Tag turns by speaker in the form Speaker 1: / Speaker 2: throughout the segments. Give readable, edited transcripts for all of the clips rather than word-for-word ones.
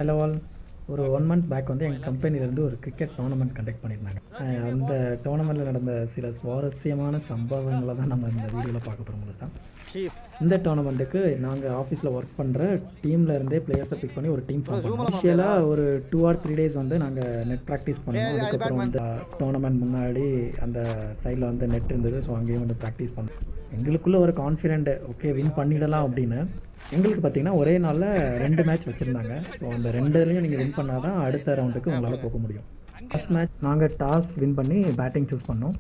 Speaker 1: Hello all. ஒரு 1 month back வந்து எங்கள் கம்பெனிலேருந்து ஒரு கிரிக்கெட் டோர்னமெண்ட் கண்டக்ட் பண்ணியிருந்தாங்க. அந்த டோர்னமெண்ட்டில் நடந்த சில சுவாரஸ்யமான சம்பவங்களை தான் நம்ம இந்த வீடியோவில் பார்க்க போகிறோம் முழுசா. இந்த டோர்னமெண்ட்டுக்கு நாங்கள் ஆஃபீஸில் ஒர்க் பண்ணுற டீமில் இருந்தே பிளேயர்ஸை பிக் பண்ணி ஒரு டீம் ஃபார்ம் பண்ணோம். இனிஷியலாக ஒரு 2 or 3 days வந்து நாங்கள் நெட் ப்ராக்டிஸ் பண்ணோம். அதுக்கப்புறம் வந்து டோர்னமெண்ட் முன்னாடி அந்த சைடில் வந்து நெட் இருந்தது. ஸோ அங்கேயும் வந்து ப்ராக்டிஸ் பண்ணோம். எங்களுக்குள்ளே ஒரு கான்ஃபிடென்ட், ஓகே வின் பண்ணிடலாம் அப்படின்னு. எங்களுக்கு பார்த்திங்கன்னா ஒரே நாளில் 2 மேட்ச் வச்சுருந்தாங்க. ஸோ அந்த 2லேயும் நீங்கள் வின் பண்ணால் தான் அடுத்த ரவுண்டுக்கு உங்களால் போக முடியும். ஃபஸ்ட் மேட்ச் நாங்கள் டாஸ் வின் பண்ணி பேட்டிங் சூஸ் பண்ணோம்.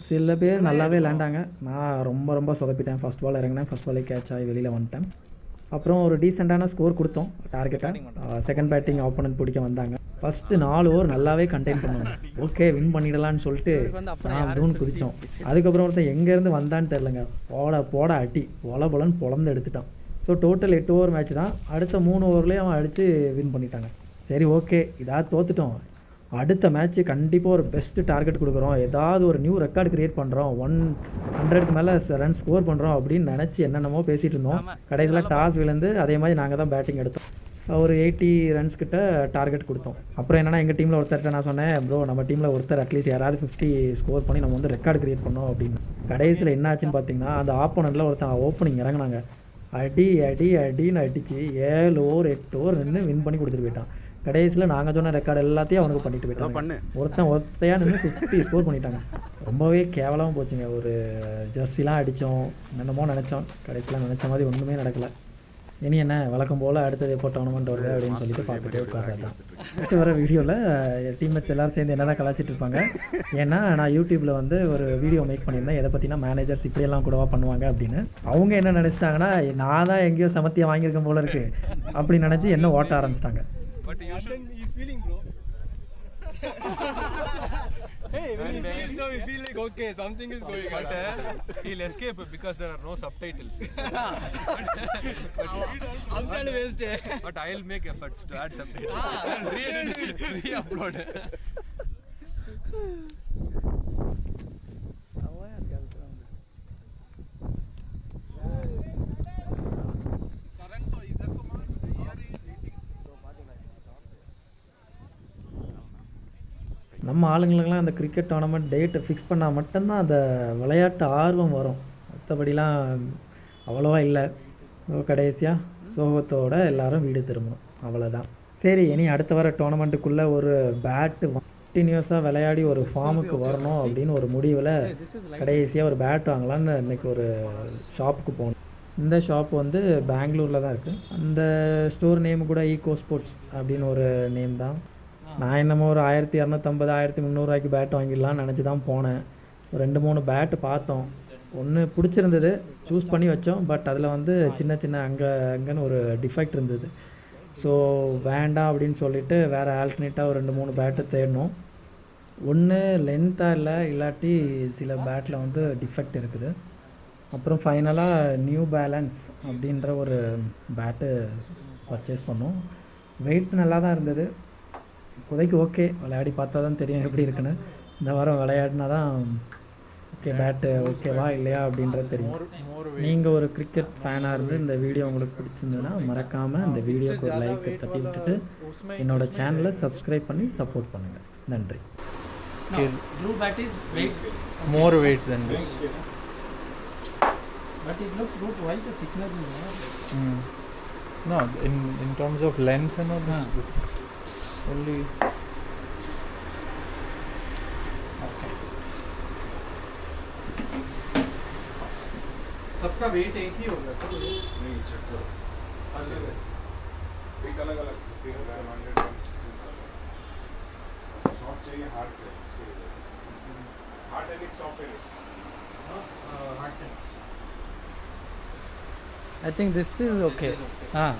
Speaker 1: சில பேர் நல்லாவே விளையாண்டாங்க. நான் ரொம்ப சொதப்பிட்டேன். ஃபஸ்ட் பால் இறங்கினேன், ஃபஸ்ட் பாலே கேட்ச் ஆகி வெளியில் வந்துட்டேன். அப்புறம் ஒரு டீசெண்டான ஸ்கோர் கொடுத்தோம் டார்கெட்டாக. செகண்ட் பேட்டிங் ஆப்போனன்ட் பிடிக்க வந்தாங்க. ஃபஸ்ட்டு 4 ஓவர் நல்லாவே கண்டெயின் பண்ணுவாங்க. ஓகே வின் பண்ணிடலான்னு சொல்லிட்டு நான் தூண் குதித்தோம். அதுக்கப்புறம் ஒருத்தன் எங்கேருந்து வந்தான்னு தெரிலங்க, போட அட்டி பொலன்னு பொழந்து எடுத்துட்டான். ஸோ டோட்டல் 8 ஓவர் மேட்ச் தான். அடுத்த 3 ஓவர்லேயே அவன் அடித்து வின் பண்ணிட்டாங்க. சரி ஓகே, இதாவது தோத்துட்டோம். அடுத்த மேட்ச்சு கண்டிப்பாக ஒரு பெஸ்ட்டு டார்கெட் கொடுக்குறோம், ஏதாவது ஒரு நியூ ரெக்கார்டு க்ரியேட் பண்ணுறோம், 100க்கு மேலே ரன் ஸ்கோர் பண்ணுறோம் அப்படின்னு நினச்சி என்னென்னமோ பேசிகிட்டு இருந்தோம். கடைசியில் டாஸ் விழுந்து அதே மாதிரி நாங்கள் தான் பேட்டிங் எடுத்தோம். ஒரு 80 ரன்ஸ் கிட்ட டார்கெட் கொடுத்தோம். அப்புறம் என்னென்னா எங்கள் டீமில் ஒருத்தர்கிட்ட நான் சொன்னேன், ப்ரோ நம்ம டீமில் ஒருத்தர் அட்லீஸ்ட் யாராவது 50 ஸ்கோர் பண்ணி நம்ம வந்து ரெக்கார்டு க்ரியேட் பண்ணோம் அப்படின்னு. கடைசியில் என்ன ஆச்சுன்னு பார்த்தீங்கன்னா, அந்த ஆப்போனண்ட்டில் ஒருத்தன் ஓப்பனிங் இறங்கினாங்க. அடின்னு அடித்து 7 ஓவர் 8 ஓவர் நின்று வின் பண்ணி கொடுத்துட்டு போயிட்டான். கடைசியில் நாங்கள் சொன்ன ரெக்கார்டு எல்லாத்தையும் அவனுக்கு பண்ணிட்டு போயிட்டாங்க. ஒருத்தையாக நின்று 50 ஸ்கோர் பண்ணிட்டாங்க. ரொம்பவே கேவலமாக போச்சுங்க. ஒரு ஜெர்சிலாம் அடித்தோம், என்னென்னமோ நினச்சோம். கடைசியில் நினச்ச மாதிரி ஒன்றுமே நடக்கலை. இனி என்ன வழக்கம் போல் அடுத்தது எப்போ டோர்னமெண்ட் வருது அப்படின்னு சொல்லிட்டு பார்த்துட்டே உட்கார்றது தான். நெக்ஸ்ட்டு வர வீடியோவில் டீம்மேட்ஸ் எல்லோரும் சேர்ந்து என்ன தான் கலாச்சிட்டு இருப்பாங்க. ஏன்னா நான் யூடியூப்பில் வந்து ஒரு வீடியோ மேக் பண்ணியிருந்தேன், எதை பற்றினா மேனேஜர்ஸ் இப்படியெல்லாம் கூடவா பண்ணுவாங்க அப்படின்னு. அவங்க என்ன நினச்சிட்டாங்கன்னா, நான் தான் எங்கேயோ சமத்தியாக வாங்கியிருக்கேன் போல இருக்குது அப்படி நினச்சி என்ன ஓட்ட ஆரம்பிச்சிட்டாங்க.
Speaker 2: Hey, when he feels now, we feel like okay, something is going on.
Speaker 3: He'll escape because there are no subtitles.
Speaker 2: I'm trying to waste it.
Speaker 3: But I'll make efforts to add subtitles and re-upload.
Speaker 1: நம்ம ஆளுங்களுக்கெல்லாம் அந்த cricket tournament டேட்டை fix பண்ணால் மட்டும்தான் அந்த விளையாட்டு ஆர்வம் வரும். மற்றபடிலாம் அவ்வளோவா இல்லை. கடைசியாக சோகத்தோடு எல்லோரும் வீடு திரும்பணும், அவ்வளோதான். சரி, இனி அடுத்த வர டோர்னமெண்ட்டுக்குள்ளே ஒரு பேட்டு கண்டினியூஸாக விளையாடி ஒரு ஃபார்முக்கு வரணும் அப்படின்னு ஒரு முடிவில் கடைசியாக ஒரு பேட் வாங்கலான்னு இன்றைக்கி ஒரு ஷாப்புக்கு போகணும். இந்த ஷாப் வந்து பெங்களூரில் தான் இருக்குது. அந்த ஸ்டோர் நேம் கூட ஈகோ ஸ்போர்ட்ஸ் அப்படின்னு ஒரு நேம் தான். நான் என்னமோ ஒரு 1250 1300 பேட் வாங்கிடலான்னு நினச்சி தான் போனேன். 2-3 பேட்டு பார்த்தோம், ஒன்று பிடிச்சிருந்தது, சூஸ் பண்ணி வச்சோம். பட் அதில் வந்து சின்ன அங்கேன்னு ஒரு டிஃபெக்ட் இருந்தது. ஸோ வேண்டாம் அப்படின்னு சொல்லிவிட்டு வேறு ஆல்டர்னேட்டாக ஒரு 2-3 பேட்டு தேடணும். ஒன்று லென்த்தாக இல்லை, இல்லாட்டி சில பேட்டில் வந்து டிஃபெக்ட் இருக்குது. அப்புறம் ஃபைனலாக நியூ பேலன்ஸ் அப்படின்ற ஒரு பேட்டு பர்ச்சேஸ் பண்ணோம். வெயிட் நல்லா தான் இருந்தது. இப்போதைக்கு ஓகே, விளையாடி பார்த்தா தான் தெரியும் எப்படி இருக்குன்னு. இந்த வாரம் விளையாடினா தான் ஓகே பேட்டு ஓகேவா இல்லையா அப்படின்றது தெரியும். நீங்கள் ஒரு கிரிக்கெட் ஃபேனாக இருந்து இந்த வீடியோ உங்களுக்கு பிடிச்சிருந்ததுன்னா மறக்காமல் இந்த வீடியோக்கு ஒரு லைக் தட்டி விட்டுட்டு என்னோடய சேனலை சப்ஸ்கிரைப் பண்ணி சப்போர்ட் பண்ணுங்கள். நன்றி.
Speaker 4: More weight than this.
Speaker 1: But it looks good. Why the thickness is more?
Speaker 4: No, in terms of length and all, it's good. Only
Speaker 1: Okay.
Speaker 4: सबका वेट एक ही होगा तो
Speaker 2: नहीं चेक करो,
Speaker 4: अलग है,
Speaker 2: एक अलग अलग 100 सॉफ्ट चाहिए, हार्ड चाहिए. Hard tennis, soft tennis.
Speaker 4: hard tennis.
Speaker 1: I think this is okay.
Speaker 4: This is okay.
Speaker 1: Ah.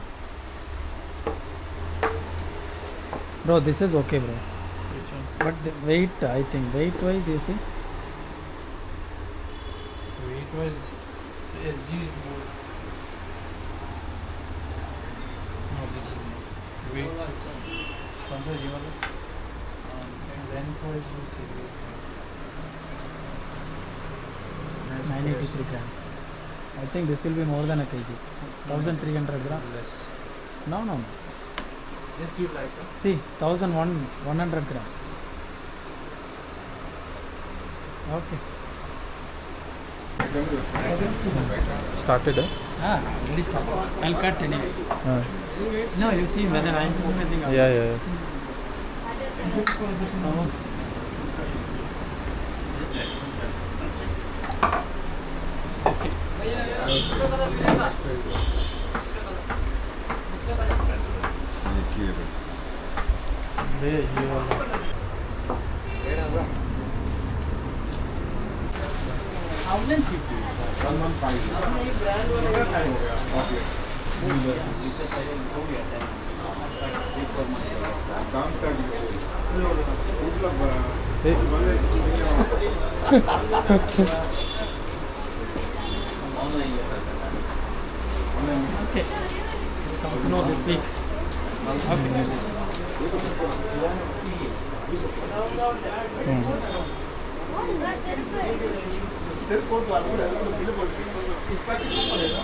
Speaker 1: Bro, this is okay, bro.
Speaker 4: Which one?
Speaker 1: But the weight, I think weight wise, you see.
Speaker 4: Weight wise, SG is more. No, this is more. Weight. कौन सा ये वाला? Length wise, this is
Speaker 1: 983 gram. I think this will be more than a kg. 1300 gram.
Speaker 4: less.
Speaker 1: No.
Speaker 4: Yes, you like it.
Speaker 1: See, 1,100 gram. Okay.
Speaker 4: Started.
Speaker 1: Already stop. I'll cut anyway. No, you see whether I'm focusing on.
Speaker 4: Yeah.
Speaker 1: So.
Speaker 4: Yeah, you are.
Speaker 1: Outline 50.
Speaker 2: 1 month 5 कितना time हो गया office काम कर मतलब
Speaker 1: Okay. We'll come to know this week. Okay.
Speaker 2: तेरे को तो आलू है तो बिल्कुल इसका कितना पड़ेगा